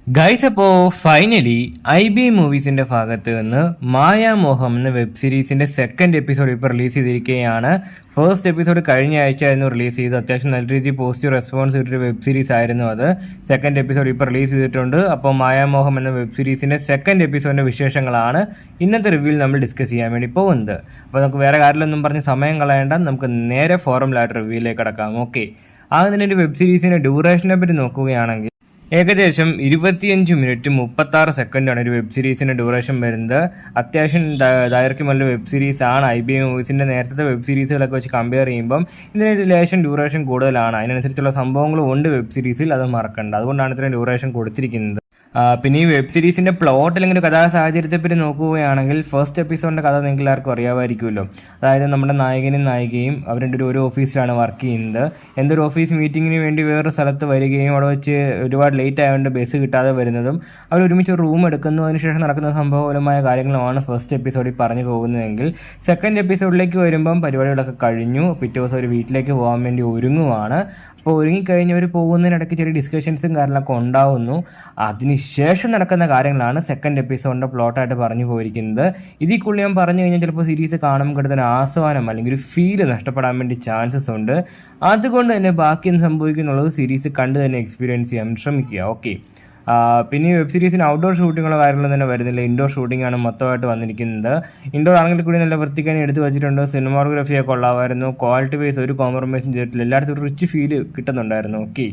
Guys, അപ്പോൾ finally IB മൂവീസിന്റെ ഭാഗത്ത് നിന്ന് മായാമോഹം എന്ന വെബ് സീരീസിന്റെ സെക്കൻഡ് എപ്പിസോഡ് ഇപ്പോൾ റിലീസ് ചെയ്തിരിക്കുകയാണ്. ഫസ്റ്റ് എപ്പിസോഡ് കഴിഞ്ഞ ആഴ്ച ആയിരുന്നു റിലീസ് ചെയ്ത്. അത്യാവശ്യം നല്ല രീതിയിൽ പോസിറ്റീവ് റെസ്പോൺസ് കിട്ടിയ വെബ് സീരീസ് ആയിരുന്നു അത്. സെക്കൻഡ് എപ്പിസോഡ് ഇപ്പോൾ റിലീസ് ചെയ്തിട്ടുണ്ട്. അപ്പോൾ മായാമോഹം എന്ന വെബ് സീരീസിന്റെ സെക്കൻഡ് എപ്പിസോഡിന്റെ വിശേഷങ്ങളാണ് ഇന്നത്തെ റിവ്യൂവിൽ നമ്മൾ ഡിസ്കസ് ചെയ്യാൻ വേണ്ടി പോകുന്നത്. അപ്പോൾ നമുക്ക് വേറെ കാര്യങ്ങളൊന്നും പറഞ്ഞ് സമയം കളയേണ്ട, നമുക്ക് നേരെ ഫോറമിലായിട്ട് റിവ്യൂയിലേക്ക് കടക്കാം. ഓക്കെ, ആദ്യം തന്നെ വെബ് സീരീസിന്റെ ഡ്യൂറേഷനെ പറ്റി നോക്കുകയാണെങ്കിൽ ഏകദേശം 25 മിനിറ്റ് 36 സെക്കൻഡാണ് ഒരു വെബ് സീരീസിൻ്റെ ഡ്യൂറേഷൻ വരുന്നത്. അത്യാവശ്യം ദൈർഘ്യമുള്ള വെബ് സീരീസ് ആണ്. IB മൂവീസിൻ്റെ നേരത്തെ വെബ് സീരീസുകളൊക്കെ വെച്ച് കമ്പയർ ചെയ്യുമ്പം ഇതിന് റിലേഷൻ ഡ്യൂറേഷൻ കൂടുതലാണ്. അതിനനുസരിച്ചുള്ള സംഭവങ്ങളും ഉണ്ട് വെബ് സീരീസിൽ, അത് മറക്കണ്ട. അതുകൊണ്ടാണ് ഇത്രയും ഡ്യൂറേഷൻ കൊടുത്തിരിക്കുന്നത്. പിന്നെ ഈ വെബ് സീരീസിൻ്റെ പ്ലോട്ട് അല്ലെങ്കിൽ കഥാ സാഹചര്യത്തെ പറ്റി നോക്കുകയാണെങ്കിൽ ഫസ്റ്റ് എപ്പിസോഡിൻ്റെ കഥ നിങ്ങൾക്ക് എല്ലാവർക്കും അറിയാമായിരിക്കുമല്ലോ. അതായത് നമ്മുടെ നായകനും നായികയും അവർ രണ്ടുപേരും ഒരു ഓഫീസിലാണ് വർക്ക് ചെയ്യുന്നത്. എന്തൊരു ഓഫീസ് മീറ്റിങ്ങിന് വേണ്ടി വേറൊരു സ്ഥലത്ത് വരികയും അവിടെ വെച്ച് ഒരുപാട് ലേറ്റ് ആയതുകൊണ്ട് ബസ് കിട്ടാതെ വരുന്നതും അവർ ഒരുമിച്ച് റൂം എടുക്കുന്നു. അതിനുശേഷം നടക്കുന്ന സംഭവപരമായ കാര്യങ്ങളുമാണ് ഫസ്റ്റ് എപ്പിസോഡിൽ പറഞ്ഞു പോകുന്നതെങ്കിൽ സെക്കൻഡ് എപ്പിസോഡിലേക്ക് വരുമ്പം പരിപാടികളൊക്കെ കഴിഞ്ഞു. പിറ്റേ ദിവസം ഒരു വീട്ടിലേക്ക് പോകാൻ വേണ്ടി ഒരുങ്ങുവാണ്. അപ്പോൾ ഒരുങ്ങിക്കഴിഞ്ഞവർ പോകുന്നതിനിടയ്ക്ക് ചെറിയ ഡിസ്കഷൻസും കാര്യങ്ങളൊക്കെ ഉണ്ടാവുന്നു. അതിനുശേഷം നടക്കുന്ന കാര്യങ്ങളാണ് സെക്കൻഡ് എപ്പിസോഡിൻ്റെ പ്ലോട്ടായിട്ട് പറഞ്ഞു പോയിരിക്കുന്നത്. ഇതിൽ കൂടുതൽ ഞാൻ പറഞ്ഞു കഴിഞ്ഞാൽ ചിലപ്പോൾ സീരീസ് കാണുമ്പോൾ കിട്ടുന്ന ആസ്വാദനം അല്ലെങ്കിൽ ഒരു ഫീല് നഷ്ടപ്പെടാൻ വേണ്ടി ചാൻസസ് ഉണ്ട്. അതുകൊണ്ട് തന്നെ ബാക്കി എന്ത് സംഭവിക്കുന്നുള്ളത് സീരീസ് കണ്ട് തന്നെ എക്സ്പീരിയൻസ് ചെയ്യാൻ ശ്രമിക്കുക. ഓക്കെ, പിന്നെ ഈ വെബ് സീരീസിന് ഔട്ട്ഡോർ ഷൂട്ടിങ്ങുള്ള കാര്യങ്ങളൊന്നും തന്നെ വരുന്നില്ല. ഇൻഡോർ ഷൂട്ടിംഗ് ആണ് മൊത്തമായിട്ട് വന്നിരിക്കുന്നത്. ഇൻഡോർ ആണെങ്കിൽ കൂടി നല്ല വൃത്തിക്കാൻ എടുത്തു വെച്ചിട്ടുണ്ട്. സിനിമാഗ്രാഫിയൊക്കെ ഉള്ളാമായിരുന്നു. ക്വാളിറ്റി വൈസ് ഒരു കോംപ്രമൈസും ചെയ്തിട്ടില്ല. എല്ലായിടത്തും ഒരു റിച്ച് ഫീല് കിട്ടുന്നുണ്ടായിരുന്നു. ഓക്കെ,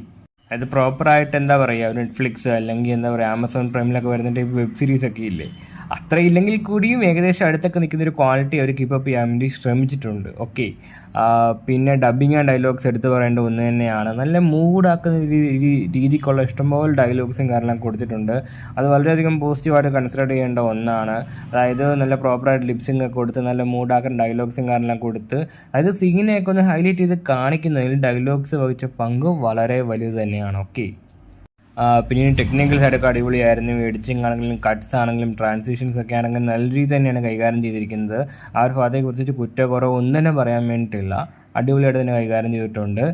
അത് പ്രോപ്പറായിട്ട് എന്താ പറയുക, നെറ്റ്ഫ്ലിക്സ് അല്ലെങ്കിൽ എന്താ പറയുക ആമസോൺ പ്രൈമിലൊക്കെ വരുന്ന ടൈപ്പ് വെബ് സീരീസൊക്കെ ഇല്ലേ, അത്ര ഇല്ലെങ്കിൽ കൂടിയും ഏകദേശം അടുത്തൊക്കെ നിൽക്കുന്ന ഒരു ക്വാളിറ്റി അവർ കീപ്പപ്പ് ചെയ്യാൻ വേണ്ടി ശ്രമിച്ചിട്ടുണ്ട്. ഓക്കെ, പിന്നെ ഡബ്ബിങ് ആൻഡ് ഡയലോഗ്സ് എടുത്ത് പറയേണ്ട ഒന്ന് തന്നെയാണ്. നല്ല മൂഡാക്കുന്ന രീതിക്കുള്ള ഇഷ്ടംപോലെ ഡയലോഗ്സും കാരണം കൊടുത്തിട്ടുണ്ട്. അത് വളരെയധികം പോസിറ്റീവായിട്ട് കൺസിഡർ ചെയ്യേണ്ട ഒന്നാണ്. അതായത് നല്ല പ്രോപ്പറായിട്ട് ലിപ്സിംഗ് ഒക്കെ കൊടുത്ത് നല്ല മൂഡാക്കുന്ന ഡയലോഗ്സും കാരണം കൊടുത്ത് അതായത് സീനെയൊക്കെ ഒന്ന് ഹൈലൈറ്റ് ചെയ്ത് കാണിക്കുന്നതിൽ ഡയലോഗ്സ് വഹിച്ച പങ്ക് വളരെ വലുത് തന്നെയാണ്. ഓക്കെ, പിന്നെ ടെക്നിക്കൽ സൈഡൊക്കെ അടിപൊളിയായിരുന്നു. എഡിറ്റിംഗ് ആണെങ്കിലും കട്ട്സ് ആണെങ്കിലും ട്രാൻസിഷൻസ് ഒക്കെ ആണെങ്കിലും നല്ല രീതിയിൽ തന്നെയാണ് കൈകാര്യം ചെയ്തിരിക്കുന്നത്. ആ ഒരു ഭാഗത്തെക്കുറിച്ച് കുറ്റക്കുറവ് ഒന്നും തന്നെ പറയാൻ വേണ്ടിയിട്ടില്ല. അടിപൊളിയായിട്ട് തന്നെ കൈകാര്യം ചെയ്തിട്ടുണ്ട്.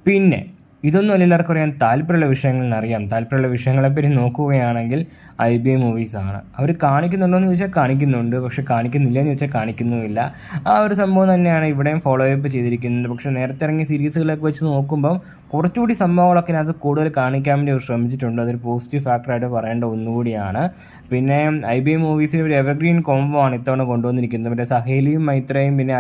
പിന്നെ ഇതൊന്നും എല്ലാവർക്കും അറിയാൻ താല്പര്യമുള്ള വിഷയങ്ങളിൽ അറിയാം. താല്പര്യമുള്ള വിഷയങ്ങളെപ്പറ്റി നോക്കുകയാണെങ്കിൽ IB മൂവീസാണ്. അവർ കാണിക്കുന്നുണ്ടോ എന്ന് ചോദിച്ചാൽ കാണിക്കുന്നുണ്ട്, പക്ഷെ കാണിക്കുന്നില്ല എന്ന് ചോദിച്ചാൽ കാണിക്കുന്നുമില്ല. ആ ഒരു സംഭവം തന്നെയാണ് ഇവിടെയും ഫോളോ അപ്പ് ചെയ്തിരിക്കുന്നത്. പക്ഷെ നേരത്തെ ഇറങ്ങിയ സീരീസുകളൊക്കെ വെച്ച് നോക്കുമ്പം കുറച്ചുകൂടി സംഭവങ്ങളൊക്കെ അതിനകത്ത് കൂടുതൽ കാണിക്കാൻ വേണ്ടി അവർ ശ്രമിച്ചിട്ടുണ്ട്. അതൊരു പോസിറ്റീവ് ഫാക്ടറായിട്ട് പറയേണ്ട ഒന്നുകൂടിയാണ്. പിന്നെ IB മൂവീസിൽ ഒരു എവർഗ്രീൻ കോംബോ ആണ് ഇത്തവണ കൊണ്ടുവന്നിരിക്കുന്നത്. പിന്നെ സഹേലിയും മൈത്രയും പിന്നെ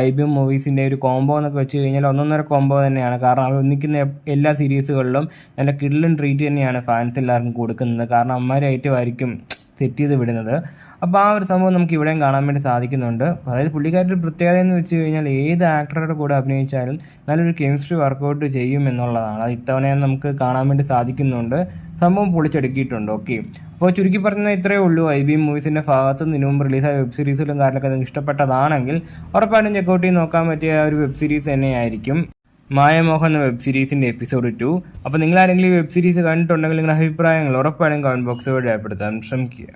IB മൂവീസിൻ്റെ ഒരു കോംബോ എന്നൊക്കെ വെച്ച് കഴിഞ്ഞാൽ ഒന്നൊന്നര കോംബോ തന്നെയാണ്. കാരണം അവർ ഒന്നിക്കുന്ന എല്ലാ സീരീസുകളിലും നല്ല കിഡ്ലൻ ട്രീറ്റ് തന്നെയാണ് ഫാൻസ് എല്ലാവർക്കും കൊടുക്കുന്നത്. കാരണം അമ്മമാരായിട്ടുമായിരിക്കും സെറ്റ് ചെയ്ത് വിടുന്നത്. അപ്പോൾ ആ ഒരു സംഭവം നമുക്ക് ഇവിടെയും കാണാൻ വേണ്ടി സാധിക്കുന്നുണ്ട്. അതായത് പുള്ളിക്കാരുടെ പ്രത്യേകത എന്ന് വെച്ച് കഴിഞ്ഞാൽ ഏത് ആക്ടറുടെ കൂടെ അഭിനയിച്ചാലും നല്ലൊരു കെമിസ്ട്രി വർക്കൗട്ട് ചെയ്യും എന്നുള്ളതാണ്. അത് ഇത്തവണയും നമുക്ക് കാണാൻ വേണ്ടി സാധിക്കുന്നുണ്ട്. സംഭവം പൊളിച്ചടുക്കിയിട്ടുണ്ട്. ഓക്കെ, അപ്പോൾ ചുരുക്കി പറഞ്ഞാൽ ഇത്രയേ ഉള്ളൂ. IB മൂവീസിൻ്റെ ഭാഗത്ത് നിന്ന് മുമ്പ് റിലീസായ വെബ് സീരീസിലും കാര്യങ്ങളൊക്കെ നിങ്ങൾക്ക് ഇഷ്ടപ്പെട്ടതാണെങ്കിൽ ഉറപ്പായിട്ടും ചെക്കൗട്ട് ചെയ്ത് നോക്കാൻ പറ്റിയ ഒരു വെബ് സീരീസ് തന്നെയായിരിക്കും മായമോഹം എന്ന വെബ് സീരീസിൻ്റെ എപ്പിസോഡ് 2. അപ്പോൾ നിങ്ങളാരെങ്കിലും ഈ വെബ് സീരീസ് കണ്ടിട്ടുണ്ടെങ്കിൽ നിങ്ങളുടെ അഭിപ്രായങ്ങൾ ഉറപ്പായിട്ടും കമൻറ്റ് ബോക്സിലൂടെ രേഖപ്പെടുത്താൻ ശ്രമിക്കുക.